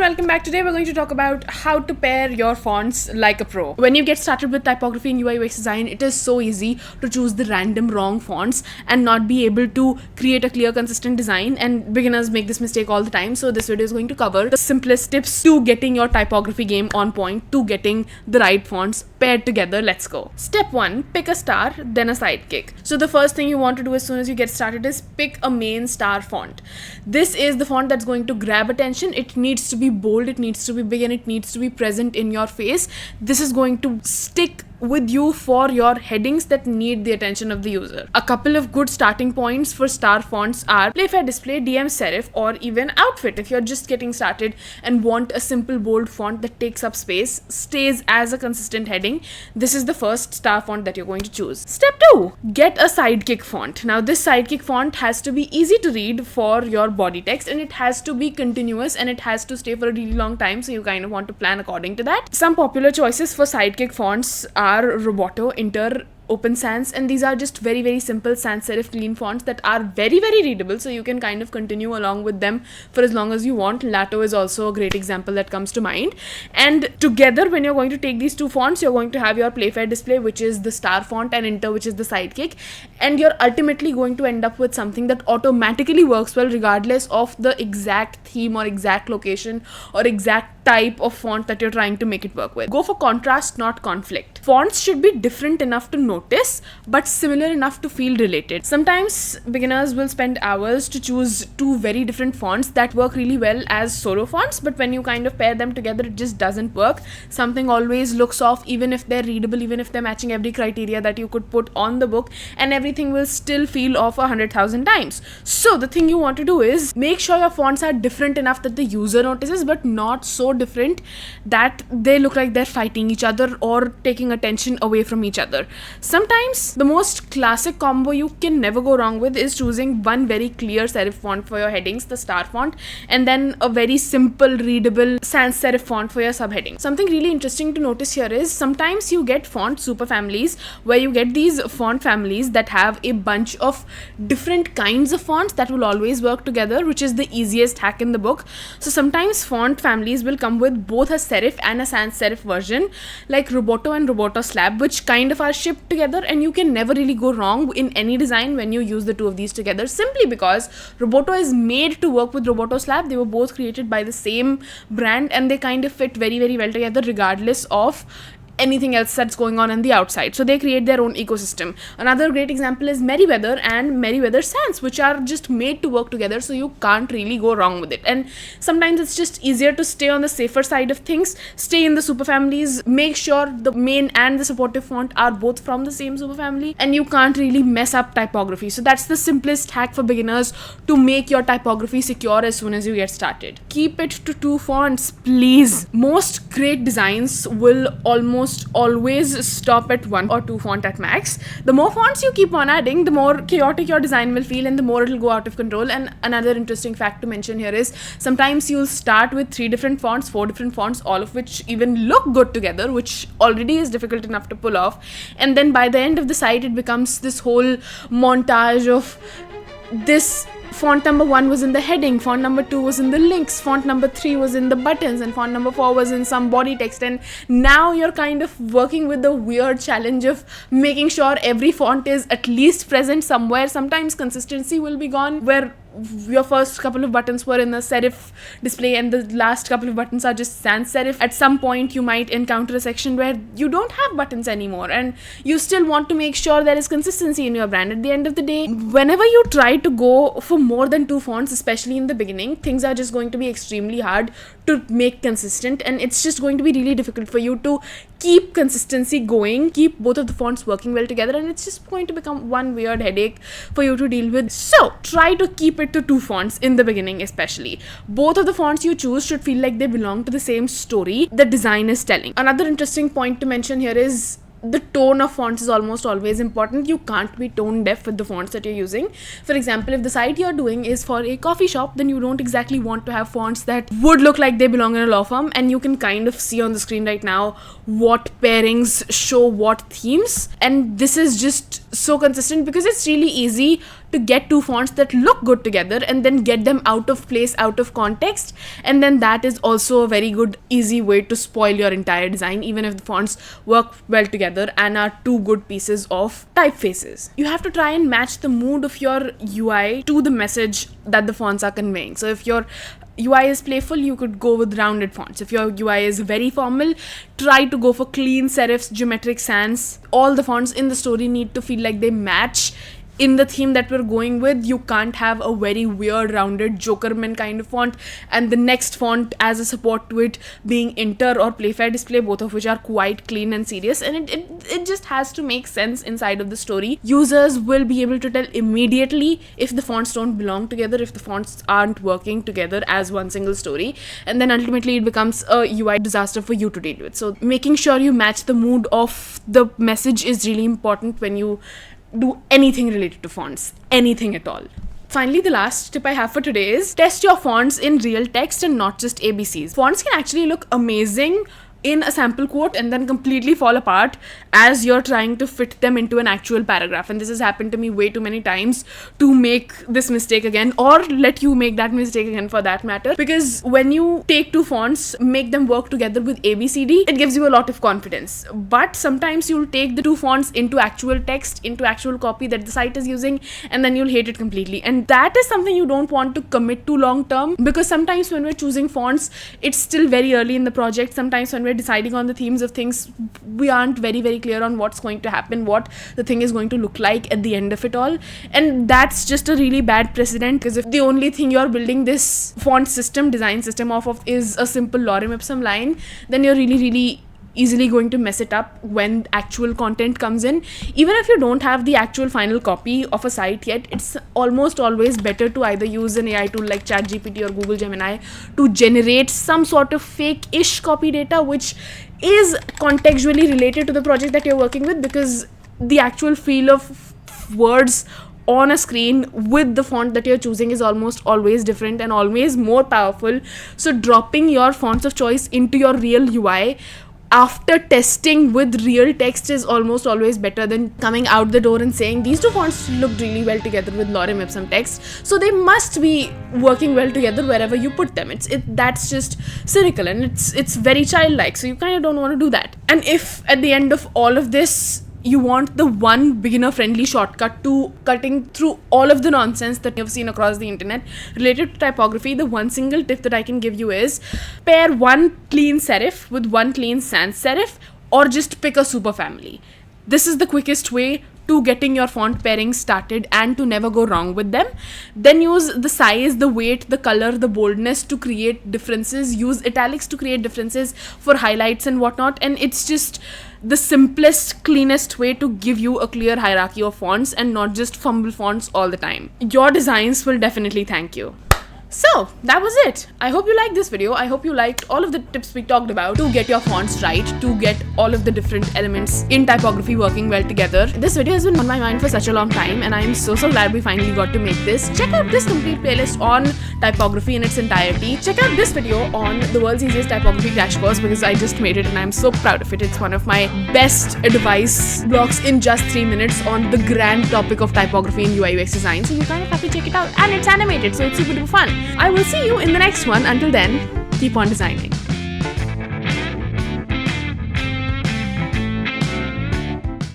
welcome back. Today we're going to talk about how to pair your fonts like a pro. When you get started with typography and UI UX design, it is so easy to choose the random wrong fonts and not be able to create a clear, consistent design, and beginners make this mistake all the time. So this video is going to cover the simplest tips to getting your typography game on point, to getting the right fonts paired together. Let's go. Step 1, pick a star, then a sidekick. So the first thing you want to do as soon as you get started is pick a main star font. This is the font that's going to grab attention. It needs to be bold, it needs to be big, and it needs to be present in your face. This is going to stick with you for your headings that need the attention of the user. A couple of good starting points for star fonts are Playfair Display, DM Serif, or even Outfit. If you're just getting started and want a simple bold font that takes up space, stays as a consistent heading, this is the first star font that you're going to choose. Step 2, get a sidekick font. Now this sidekick font has to be easy to read for your body text, and it has to be continuous, and it has to stay for a really long time, so you kind of want to plan according to that. Some popular choices for sidekick fonts are Roboto, Inter, Open Sans, and these are just very simple sans serif clean fonts that are very readable, so you can kind of continue along with them for as long as you want. Lato is also a great example that comes to mind. And together, when you're going to take these two fonts, you're going to have your Playfair Display, which is the star font, and Inter, which is the sidekick, and you're ultimately going to end up with something that automatically works well regardless of the exact theme or exact location or exact type of font that you're trying to make it work with. Go for contrast, not conflict. Fonts should be different enough to notice, but similar enough to feel related. Sometimes beginners will spend hours to choose two very different fonts that work really well as solo fonts, but when you kind of pair them together, it just doesn't work. Something always looks off, even if they're readable, even if they're matching every criteria that you could put on the book, and everything will still feel off 100,000 times. So the thing you want to do is make sure your fonts are different enough that the user notices, but not so different that they look like they're fighting each other or taking attention away from each other. Sometimes the most classic combo you can never go wrong with is choosing one very clear serif font for your headings, the star font, and then a very simple readable sans serif font for your subheading. Something really interesting to notice here is sometimes you get font superfamilies where you get these font families that have a bunch of different kinds of fonts that will always work together, which is the easiest hack in the book. So sometimes font families will come with both a serif and a sans serif version, like Roboto and Roboto Slab, which kind of are shipped together, and you can never really go wrong in any design when you use the two of these together, simply because Roboto is made to work with Roboto Slab. They were both created by the same brand, and they kind of fit very well together regardless of anything else that's going on the outside. So they create their own ecosystem. Another great example is Merryweather and Merryweather Sans, which are just made to work together, so you can't really go wrong with it. And sometimes it's just easier to stay on the safer side of things, stay in the superfamilies, make sure the main and the supportive font are both from the same superfamily, and you can't really mess up typography. So that's the simplest hack for beginners to make your typography secure as soon as you get started. Keep it to two fonts, please. Most great designs will almost always stop at one or two font at max. The more fonts you keep on adding, the more chaotic your design will feel and the more it'll go out of control. And another interesting fact to mention here is sometimes you'll start with 3 different fonts, 4 different fonts, all of which even look good together, which already is difficult enough to pull off. And then by the end of the site, it becomes this whole montage of this font number 1 was in the heading, font number 2 was in the links, font number 3 was in the buttons, and font number 4 was in some body text. And now you're kind of working with the weird challenge of making sure every font is at least present somewhere. Sometimes consistency will be gone, where your first couple of buttons were in the serif display and the last couple of buttons are just sans serif. At some point you might encounter a section where you don't have buttons anymore, and you still want to make sure there is consistency in your brand. At the end of the day, whenever you try to go for more than 2 fonts, especially in the beginning, things are just going to be extremely hard to make consistent, and it's just going to be really difficult for you to keep consistency going, keep both of the fonts working well together, and it's just going to become one weird headache for you to deal with. So try to keep it to 2 fonts in the beginning especially. Both of the fonts you choose should feel like they belong to the same story the design is telling. Another interesting point to mention here is the tone of fonts is almost always important. You can't be tone deaf with the fonts that you're using. For example, if the site you're doing is for a coffee shop, then you don't exactly want to have fonts that would look like they belong in a law firm, and you can kind of see on the screen right now what pairings show what themes, and this is just so consistent because it's really easy to get two fonts that look good together and then get them out of place, out of context, and then that is also a very good easy way to spoil your entire design, even if the fonts work well together and are two good pieces of typefaces. You have to try and match the mood of your UI to the message that the fonts are conveying. So if your UI is playful, you could go with rounded fonts. If your UI is very formal, try to go for clean serifs, geometric sans. All the fonts in the story need to feel like they match in the theme that we're going with. You can't have a very weird rounded Jokerman kind of font and the next font as a support to it being Inter or Playfair Display, both of which are quite clean and serious, and it just has to make sense inside of the story. Users will be able to tell immediately if the fonts don't belong together, if the fonts aren't working together as one single story, and then ultimately it becomes a UI disaster for you to deal with. So making sure you match the mood of the message is really important when you do anything related to fonts, anything at all. Finally, the last tip I have for today is test your fonts in real text and not just ABCs. Fonts can actually look amazing in a sample quote and then completely fall apart as you're trying to fit them into an actual paragraph. And this has happened to me way too many times to make this mistake again, or let you make that mistake again for that matter. Because when you take two fonts, make them work together with ABCD, it gives you a lot of confidence. But sometimes you'll take the two fonts into actual text, into actual copy that the site is using, and then you'll hate it completely. And that is something you don't want to commit to long term, because sometimes when we're choosing fonts, it's still very early in the project. Sometimes when we're deciding on the themes of things, we aren't very clear on what's going to happen, what the thing is going to look like at the end of it all, and that's just a really bad precedent. Because if the only thing you're building this font system, design system off of is a simple lorem ipsum line, then you're really easily going to mess it up when actual content comes in. Even if you don't have the actual final copy of a site yet, it's almost always better to either use an AI tool like ChatGPT or Google Gemini to generate some sort of fake-ish copy data which is contextually related to the project that you're working with, because the actual feel of words on a screen with the font that you're choosing is almost always different and always more powerful. So dropping your fonts of choice into your real UI after testing with real text is almost always better than coming out the door and saying these two fonts look really well together with lorem ipsum text, so they must be working well together wherever you put them. That's just cynical and it's very childlike, so you kind of don't want to do that. And if at the end of all of this you want the one beginner-friendly shortcut to cutting through all of the nonsense that you've seen across the internet related to typography, the one single tip that I can give you is pair one clean serif with one clean sans serif, or just pick a superfamily. This is the quickest way to getting your font pairings started and to never go wrong with them. Then use the size, the weight, the color, the boldness to create differences. Use italics to create differences for highlights and whatnot. And it's just the simplest, cleanest way to give you a clear hierarchy of fonts and not just fumble fonts all the time. Your designs will definitely thank you. So that was it. I hope you liked this video. I hope you liked all of the tips we talked about to get your fonts right, to get all of the different elements in typography working well together. This video has been on my mind for such a long time and I am so glad we finally got to make this. Check out this complete playlist on typography in its entirety. Check out this video on the world's easiest typography crash course, because I just made it and I'm so proud of it. It's one of my best advice blocks in just 3 minutes on the grand topic of typography and UI UX design. So you kind of have to check it out, and it's animated, so it's super duper fun. I will see you in the next one. Until then, keep on designing.